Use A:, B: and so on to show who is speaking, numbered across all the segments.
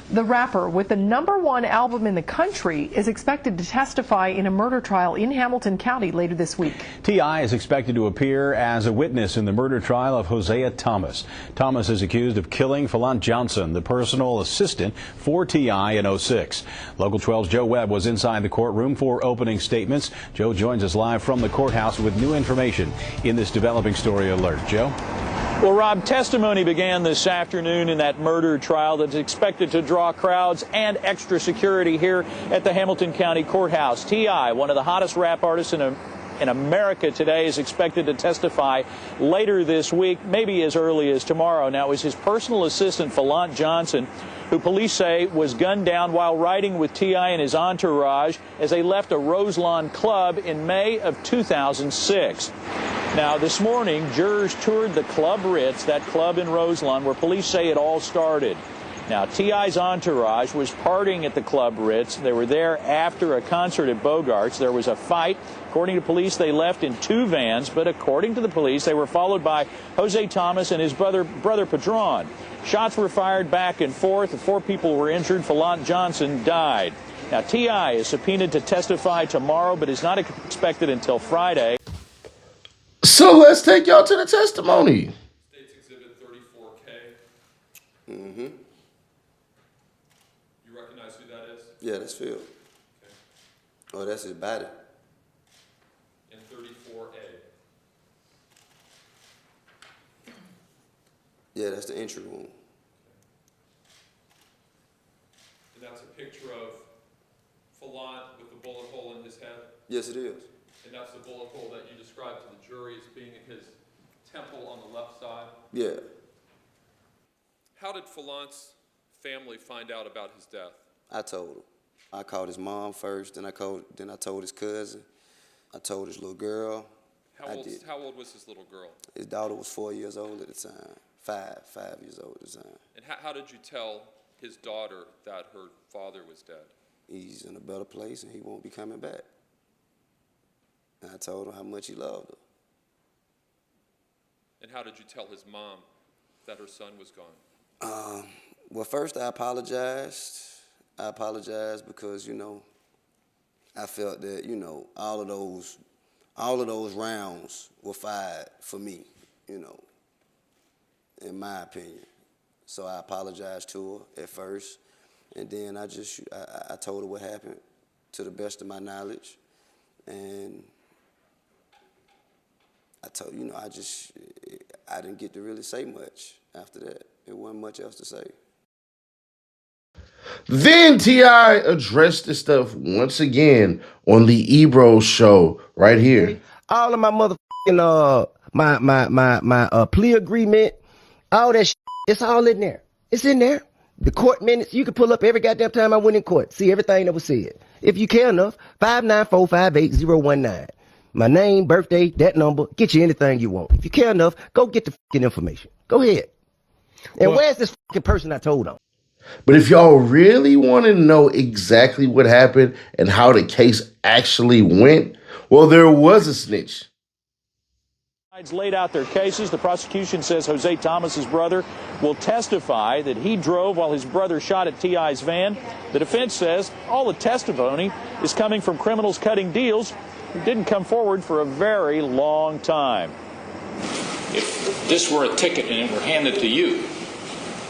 A: The rapper, with the #1 album in the country, is expected to testify in a murder trial in Hamilton County later this week.
B: T.I. is expected to appear as a witness in the murder trial of Hosea Thomas. Thomas is accused of killing Falon Johnson, the personal assistant for T.I. in '06. Local 12's Joe Webb was inside the courtroom for opening statements. Joe joins us live from the courthouse with new information in this developing story alert. Joe?
C: Well, Rob, testimony began this afternoon in that murder trial that's expected to draw crowds and extra security here at the Hamilton County Courthouse. T.I., one of the hottest rap artists in America today, is expected to testify later this week, maybe as early as tomorrow. Now, it was his personal assistant, Falon Johnson, who police say was gunned down while riding with T.I. and his entourage as they left a Roselawn club in May of 2006. Now, this morning, jurors toured the Club Ritz, that club in Roselawn, where police say it all started. Now, T.I.'s entourage was partying at the Club Ritz. They were there after a concert at Bogart's. There was a fight. According to police, they left in 2 vans, but according to the police, they were followed by Hosea Thomas and his brother Padron. Shots were fired back and forth. 4 people were injured. Falon Johnson died. Now, T.I. is subpoenaed to testify tomorrow, but is not expected until Friday.
D: So let's take y'all to the testimony.
E: State's Exhibit 34K.
F: Mm-hmm.
E: You recognize who that is?
F: Yeah, that's Phil.
E: Okay.
F: Oh, that's his body.
E: And 34A.
F: Yeah, that's the entry wound.
E: And that's a picture of Falon with a bullet hole in his head?
F: Yes, it is.
E: And that's the bullet hole that you described to the jury as being in his temple on the left side?
F: Yeah.
E: How did Falon's family find out about his death?
F: I told him. I called his mom first, then I told his cousin. I told his little girl.
E: How old was his little girl?
F: His daughter was 4 years old at the time. 5 years old at the time.
E: And how did you tell his daughter that her father was dead?
F: He's in a better place and he won't be coming back. And I told him how much he loved her.
E: And how did you tell his mom that her son was gone?
F: Well, first I apologized. I apologized because, I felt that, all of those rounds were fired for me, in my opinion. So I apologized to her at first, and then I told her what happened to the best of my knowledge, and I told I didn't get to really say much after that. There wasn't much else to say.
D: Then T.I. addressed this stuff once again on the Ebro show right here.
G: All of my motherfucking my plea agreement, all that shit, it's all in there. It's in there. The court minutes, you can pull up every goddamn time I went in court. See everything that was said. If you care enough, 594-58019. My name, birthday, that number, get you anything you want. If you care enough, go get the fucking information. Go ahead. And where's this fucking person I told on?
D: But if y'all really want to know exactly what happened and how the case actually went, well, there was a snitch.
C: Laid out their cases. The prosecution says Hosea Thomas's brother will testify that he drove while his brother shot at T.I.'s van. The defense says all the testimony is coming from criminals cutting deals who didn't come forward for a very long time.
H: If this were a ticket and it were handed to you,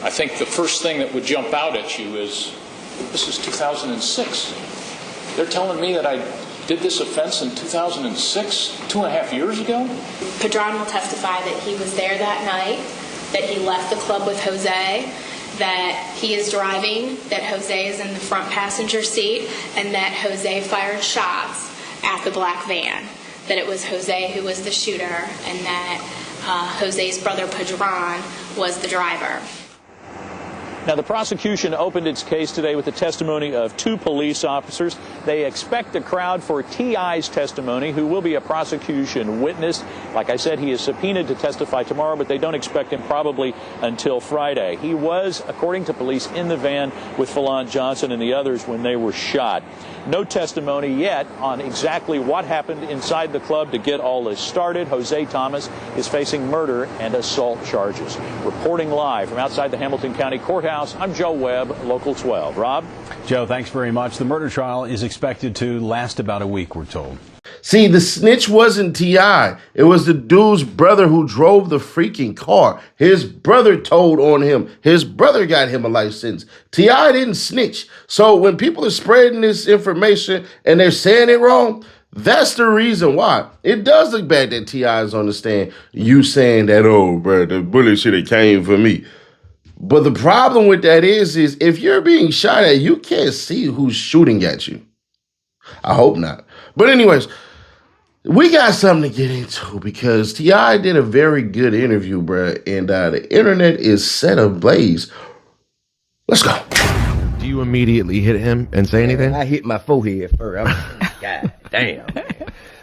H: I think the first thing that would jump out at you is, this is 2006. They're telling me that I did this offense in 2006, 2.5 years ago?
I: Padron will testify that he was there that night, that he left the club with Jose, that he is driving, that Jose is in the front passenger seat, and that Jose fired shots at the black van, that it was Jose who was the shooter, and that Jose's brother Padron was the driver.
C: Now, the prosecution opened its case today with the testimony of 2 police officers. They expect a crowd for T.I.'s testimony, who will be a prosecution witness. Like I said, he is subpoenaed to testify tomorrow, but they don't expect him probably until Friday. He was, according to police, in the van with Falon Johnson and the others when they were shot. No testimony yet on exactly what happened inside the club to get all this started. Hosea Thomas is facing murder and assault charges. Reporting live from outside the Hamilton County Courthouse Courthouse. I'm Joe Webb, Local 12. Rob?
B: Joe, thanks very much. The murder trial is expected to last about a week, we're told.
D: See, the snitch wasn't T.I. It was the dude's brother who drove the freaking car. His brother told on him. His brother got him a life sentence. T.I. didn't snitch. So when people are spreading this information and they're saying it wrong, that's the reason why. It does look bad that T.I. is on the stand. You saying that, oh, bro, the bullet should have came for me. But the problem with that is if you're being shot at, you can't see who's shooting at you. I hope not. But anyways, we got something to get into because T.I. did a very good interview, bro, and the internet is set ablaze. Let's go.
J: Do you immediately hit him and say anything?
G: I hit my forehead first. God damn.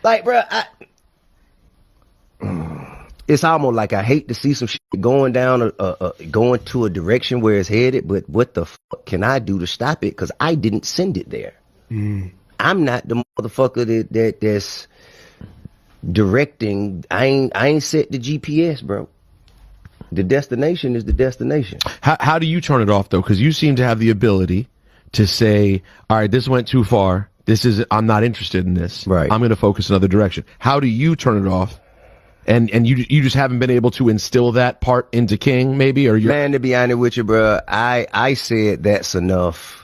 G: Like, bro, it's almost like I hate to see some shit going down, going to a direction where it's headed, but what the fuck can I do to stop it? Because I didn't send it there. I'm not the motherfucker that's directing. I ain't set the GPS, bro. The destination is the destination.
J: How do you turn it off though? Because you seem to have the ability to say, all right, this went too far. I'm not interested in this.
G: Right.
J: I'm going to focus another direction. How do you turn it off? And you just haven't been able to instill that part into King, maybe? Or
G: Man, to be honest with you, bro, I said that's enough.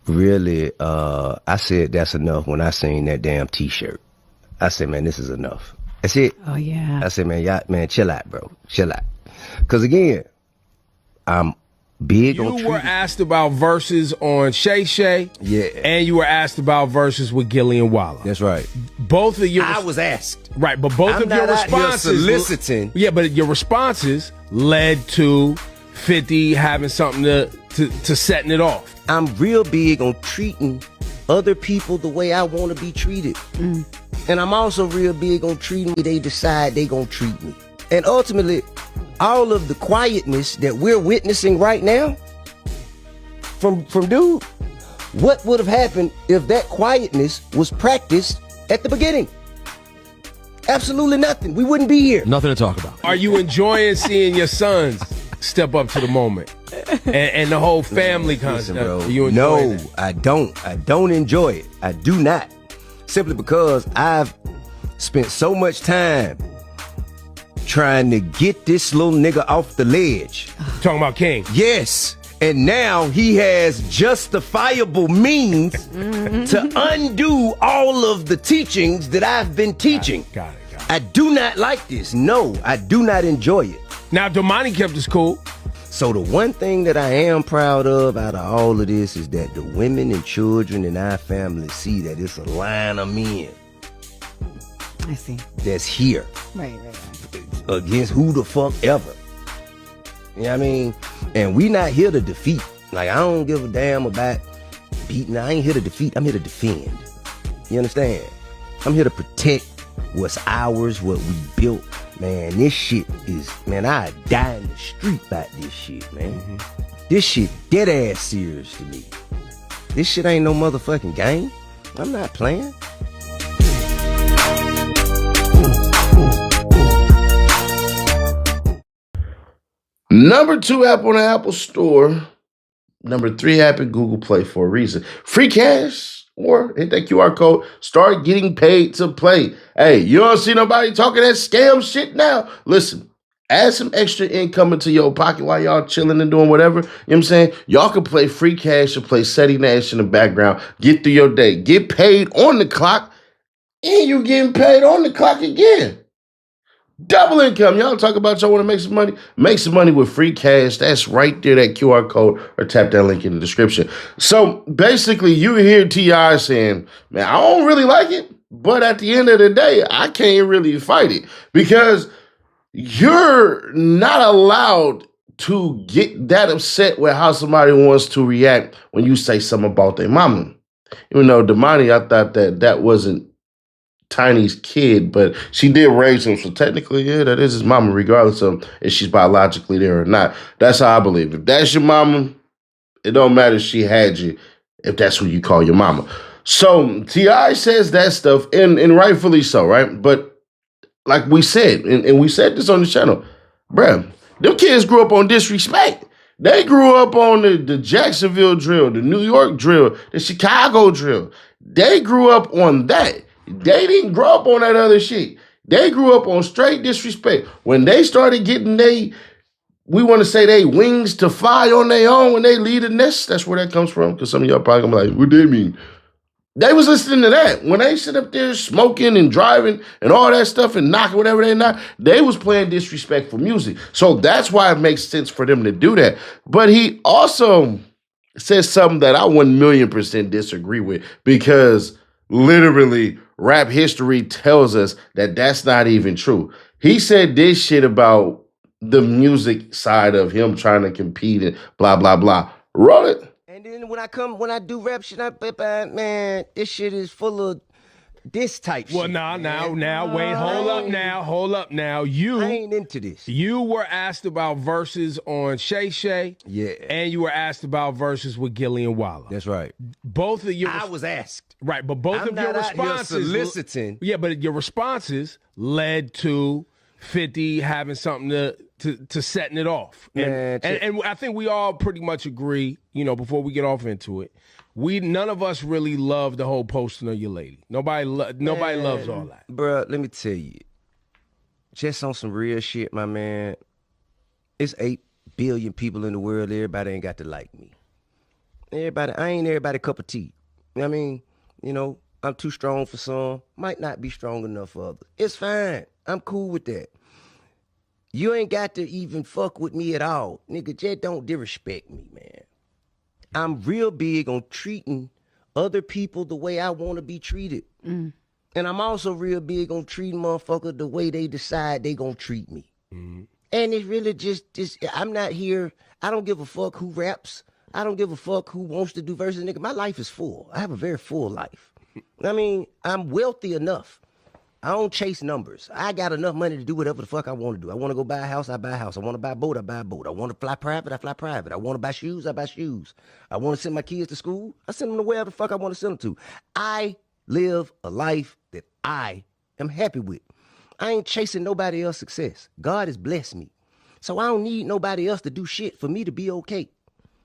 G: Really, I said that's enough when I seen that damn T-shirt. I said, man, this is enough. That's it.
K: Oh, yeah.
G: I said, man, chill out, bro. Chill out. Because, again, I'm big on
L: You were asked about verses on Shay Shay.
G: Yeah.
L: And you were asked about verses with Gillian Waller.
G: That's right.
L: Both of your...
G: I was asked.
L: Right, but both
G: I'm
L: of your
G: not out here
L: responses...
G: soliciting.
L: Yeah, but your responses led to 50 having something to setting it off.
G: I'm real big on treating other people the way I want to be treated. And I'm also real big on treating me they decide they gonna treat me. And ultimately, all of the quietness that we're witnessing right now from dude, what would have happened if that quietness was practiced at the beginning? Absolutely nothing. We wouldn't be here.
J: Nothing to talk about.
L: Are you enjoying seeing your sons step up to the moment? And the whole family concept.
G: No, I don't. I don't enjoy it. I do not. Simply because I've spent so much time trying to get this little nigga off the ledge.
L: Talking about King?
G: Yes. And now he has justifiable means to undo all of the teachings that I've been teaching.
L: Got it.
G: I do not like this. No, I do not enjoy it.
L: Now, Domani kept us cool.
G: So the one thing that I am proud of out of all of this is that the women and children in our family see that it's a line of men.
K: I see.
G: That's here.
K: Right.
G: Against who the fuck ever. You know what I mean? And we not here to defeat. Like, I don't give a damn about beating. I ain't here to defeat. I'm here to defend. You understand? I'm here to protect what's ours, what we built. Man, this shit is, man, I die in the street about this shit, man. This shit dead ass serious to me. This shit ain't no motherfucking game. I'm not playing.
D: Number 2 app on the Apple Store. Number 3 app in Google Play for a reason. Free cash. Or hit that QR code, start getting paid to play. Hey, you don't see nobody talking that scam shit now? Listen, add some extra income into your pocket while y'all chilling and doing whatever. You know what I'm saying? Y'all can play free cash or play Ceddy Nash in the background. Get through your day. Get paid on the clock, and you getting paid on the clock again. Double income. Y'all talk about y'all want to make some money? Make some money with free cash. That's right there, that QR code, or tap that link in the description. So basically, you hear T.I. saying, man, I don't really like it, but at the end of the day, I can't really fight it because you're not allowed to get that upset with how somebody wants to react when you say something about their mama. Even though Damani, I thought that wasn't Tiny's kid, but she did raise him, so technically, yeah, that is his mama, regardless of if she's biologically there or not. That's how I believe. If that's your mama, it don't matter if she had you, if that's who you call your mama. So T.I. says that stuff, and rightfully so, right? But like we said, and we said this on the channel, bruh, them kids grew up on disrespect. They grew up on the Jacksonville drill, the New York drill, the Chicago drill. They grew up on that. They didn't grow up on that other shit. They grew up on straight disrespect. When they started getting we want to say they wings to fly on their own when they leave the nest. That's where that comes from. Because some of y'all probably gonna be like, what do they mean? They was listening to that. When they sit up there smoking and driving and all that stuff and knocking whatever they knock, they was playing disrespectful music. So that's why it makes sense for them to do that. But he also says something that I 1,000,000% disagree with, because literally rap history tells us that that's not even true. He said this shit about the music side of him trying to compete and blah, blah, blah. Roll it.
G: And then when I do rap shit, man, this shit is full of this type shit.
L: Well, wait, hold up now.
G: I ain't into this.
L: You were asked about verses on Shay Shay.
G: Yeah.
L: And you were asked about verses with Gillian Wallah.
G: That's right.
L: Both of your
G: I was asked.
L: Right, but both of your responses
G: soliciting.
L: Yeah, but your responses led to 50 having something to setting it off. And I think we all pretty much agree, before we get off into it, none of us really love the whole posting of your lady. Nobody loves all that.
G: Bruh, let me tell you, just on some real shit, my man, it's 8 billion people in the world. Everybody ain't got to like me. I ain't everybody cup of tea. You know what I mean? I'm too strong for some, might not be strong enough for others. It's fine. I'm cool with that. You ain't got to even fuck with me at all. Nigga, just don't disrespect me, man. I'm real big on treating other people the way I want to be treated. And I'm also real big on treating motherfuckers the way they decide they gonna treat me. And it's really just, I'm not here. I don't give a fuck who raps. I don't give a fuck who wants to do verses. Nigga, my life is full. I have a very full life. I mean, I'm wealthy enough. I don't chase numbers. I got enough money to do whatever the fuck I want to do. I want to go buy a house, I buy a house. I want to buy a boat, I buy a boat. I want to fly private, I fly private. I want to buy shoes, I buy shoes. I want to send my kids to school, I send them to wherever the fuck I want to send them to. I live a life that I am happy with. I ain't chasing nobody else's success. God has blessed me. So I don't need nobody else to do shit for me to be okay.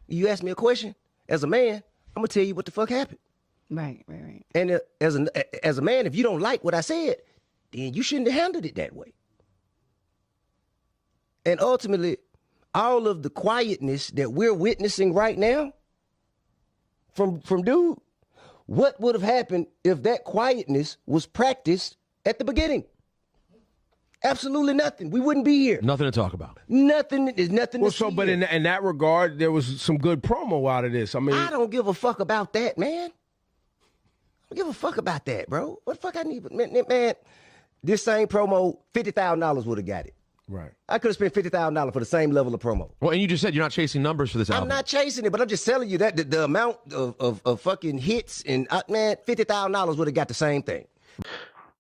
G: You ask me a question, as a man, I'm going to tell you what the fuck happened.
K: Right.
G: And as a man, if you don't like what I said, then you shouldn't have handled it that way. And ultimately, all of the quietness that we're witnessing right now from dude, what would have happened if that quietness was practiced at the beginning? Absolutely nothing. We wouldn't be here.
J: Nothing to talk about.
G: Nothing. There's nothing to see.
L: But in that regard, there was some good promo out of this. I mean,
G: I don't give a fuck about that, man. I don't give a fuck about that, bro. What the fuck I need? Man, this same promo, $50,000 would have got it.
L: Right.
G: I could have spent $50,000 for the same level of promo.
J: Well, and you just said you're not chasing numbers for this album.
G: I'm not chasing it, but I'm just telling you that the amount of fucking hits and, man, $50,000 would have got the same thing.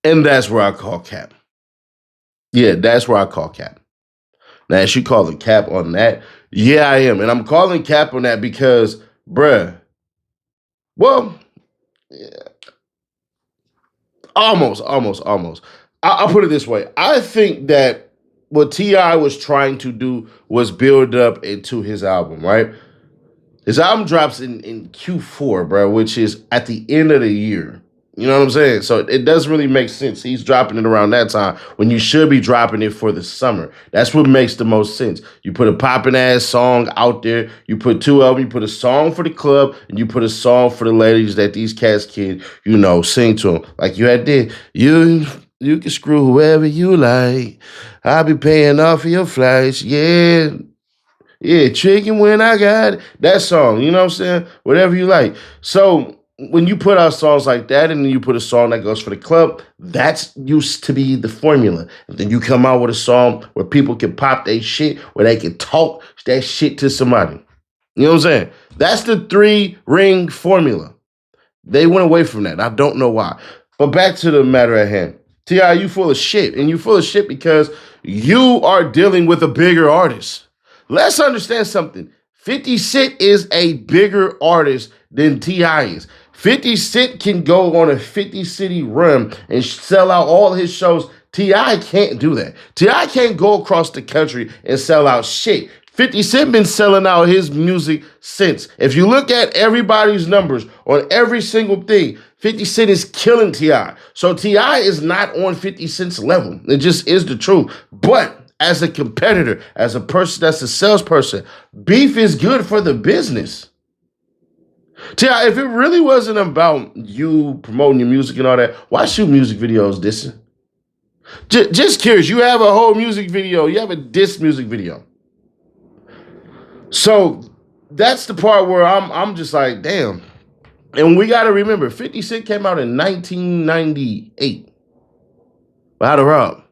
D: And that's where I call cap. Yeah, that's where I call cap. Now, is she calling cap on that? Yeah, I am. And I'm calling cap on that because, bruh, well, yeah, almost. I'll put it this way. I think that what T.I was trying to do was build up into his album, right? His album drops in Q4, bro, which is at the end of the year. You know what I'm saying? So it doesn't really make sense. He's dropping it around that time when you should be dropping it for the summer. That's what makes the most sense. You put a popping ass song out there. You put 2 of them. You put a song for the club and you put a song for the ladies that these cats can, sing to them. Like you had did. You can screw whoever you like. I'll be paying off for your flights. Yeah, chicken when I got it. That song, you know what I'm saying? Whatever you like. So when you put out songs like that and then you put a song that goes for the club, that's used to be the formula. And then you come out with a song where people can pop their shit, where they can talk that shit to somebody. You know what I'm saying? That's the 3-ring formula. They went away from that. I don't know why. But back to the matter at hand. T.I, you full of shit. And you full of shit because you are dealing with a bigger artist. Let's understand something. 50 Cent is a bigger artist than T.I is. 50 Cent can go on a 50-city run and sell out all his shows. T.I can't do that. T.I can't go across the country and sell out shit. 50 Cent been selling out his music since. If you look at everybody's numbers on every single thing, 50 Cent is killing T.I. So T.I. is not on 50 Cent's level. It just is the truth. But as a competitor, as a person that's a salesperson, beef is good for the business. T.I., if it really wasn't about you promoting your music and all that, why shoot music videos dissing? Just curious, you have a whole music video, you have a diss music video. So that's the part where I'm just like, damn. And we got to remember, 50 Cent came out in 1998. How to rob?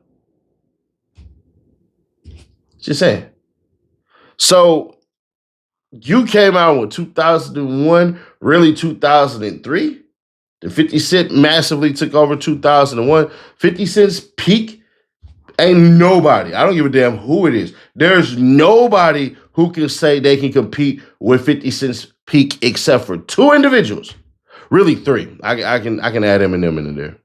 D: Just saying. So you came out with 2001, really 2003. The 50 Cent massively took over 2001. 50 Cent's peak, ain't nobody, I don't give a damn who it is. There's nobody who can say they can compete with 50 Cent's peak except for two individuals. Really three. I can add Eminem in there.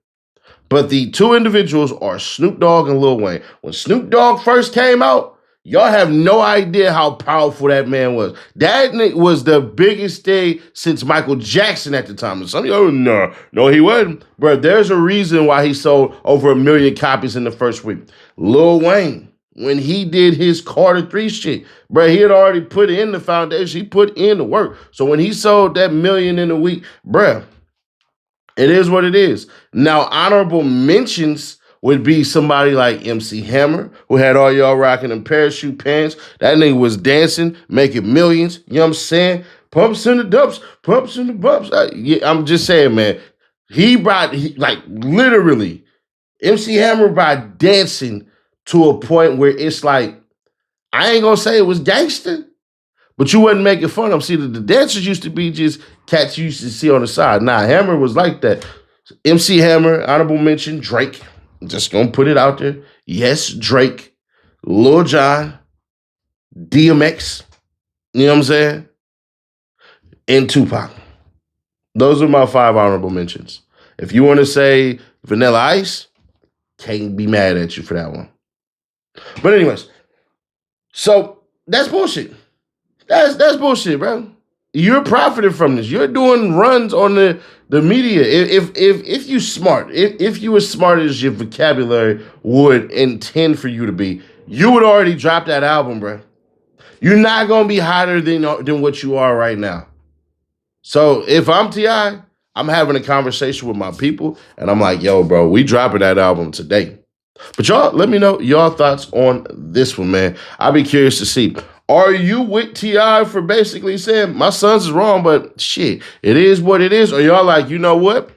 D: But the two individuals are Snoop Dogg and Lil Wayne. When Snoop Dogg first came out, y'all have no idea how powerful that man was. That was the biggest thing since Michael Jackson at the time. And some of y'all, no, he wasn't. Bro, there's a reason why he sold over 1 million copies in the first week. Lil Wayne, when he did his Carter 3 shit, bro, he had already put in the foundation. He put in the work. So when he sold that 1 million in a week, bro, it is what it is. Now, honorable mentions would be somebody like MC Hammer, who had all y'all rocking them parachute pants. That nigga was dancing, making millions. You know what I'm saying? Pumps in the dumps, pumps in the bumps. I'm just saying, man. Literally, MC Hammer by dancing to a point where it's like, I ain't gonna say it was gangster, but you wasn't making fun of them. See, the dancers used to be just cats you used to see on the side. Nah, Hammer was like that. MC Hammer, honorable mention, Drake. I'm just gonna put it out there. Yes, Drake, Lil Jon, DMX, you know what I'm saying? And Tupac. Those are my 5 honorable mentions. If you want to say Vanilla Ice, can't be mad at you for that one. But anyways, so that's bullshit. That's bullshit, bro. You're profiting from this. You're doing runs on the media. If you smart, if you as smart as your vocabulary would intend for you to be, you would already drop that album, bro. You're not gonna be hotter than what you are right now. So if I'm T.I., I'm having a conversation with my people, and I'm like, yo, bro, we dropping that album today. But y'all, let me know y'all thoughts on this one, man. I'll be curious to see. Are you with T.I. for basically saying, my son's is wrong, but shit, it is what it is? Or y'all like, you know what?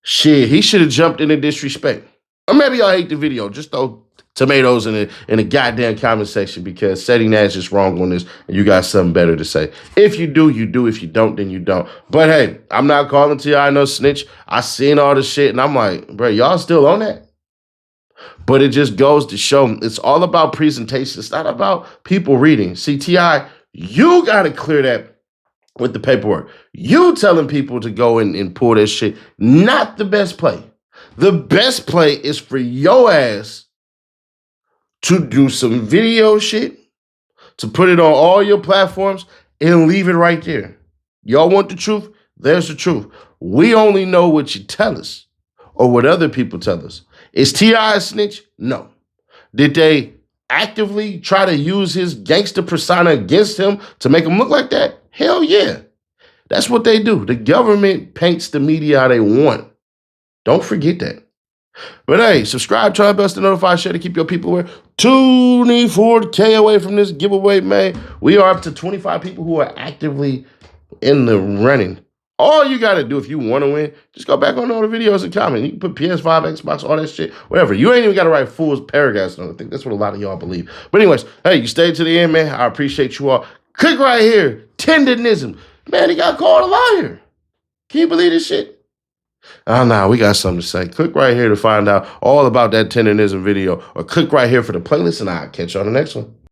D: Shit, he should have jumped in the disrespect. Or maybe y'all hate the video. Just throw tomatoes in the goddamn comment section because Ceddy Nash is wrong on this and you got something better to say. If you do, you do. If you don't, then you don't. But hey, I'm not calling T.I. no snitch. I seen all this shit and I'm like, bro, y'all still on that? But it just goes to show it's all about presentation. It's not about people reading. See, T.I., you got to clear that with the paperwork. You telling people to go and pull this shit, not the best play. The best play is for your ass to do some video shit, to put it on all your platforms and leave it right there. Y'all want the truth? There's the truth. We only know what you tell us or what other people tell us. Is T.I. a snitch? No. Did they actively try to use his gangster persona against him to make him look like that? Hell yeah. That's what they do. The government paints the media how they want. Don't forget that. But hey, subscribe, turn on bells to notify, share to keep your people aware. 24K away from this giveaway, man. We are up to 25 people who are actively in the running. All you got to do if you want to win, just go back on all the videos and comment. You can put PS5, Xbox, all that shit, whatever. You ain't even got to write full paragraphs on it. I think that's what a lot of y'all believe. But anyways, hey, you stayed to the end, man. I appreciate you all. Click right here. Tendenism. Man, he got called a liar. Can you believe this shit? Oh, no, we got something to say. Click right here to find out all about that tendenism video, or click right here for the playlist, and I'll catch you on the next one.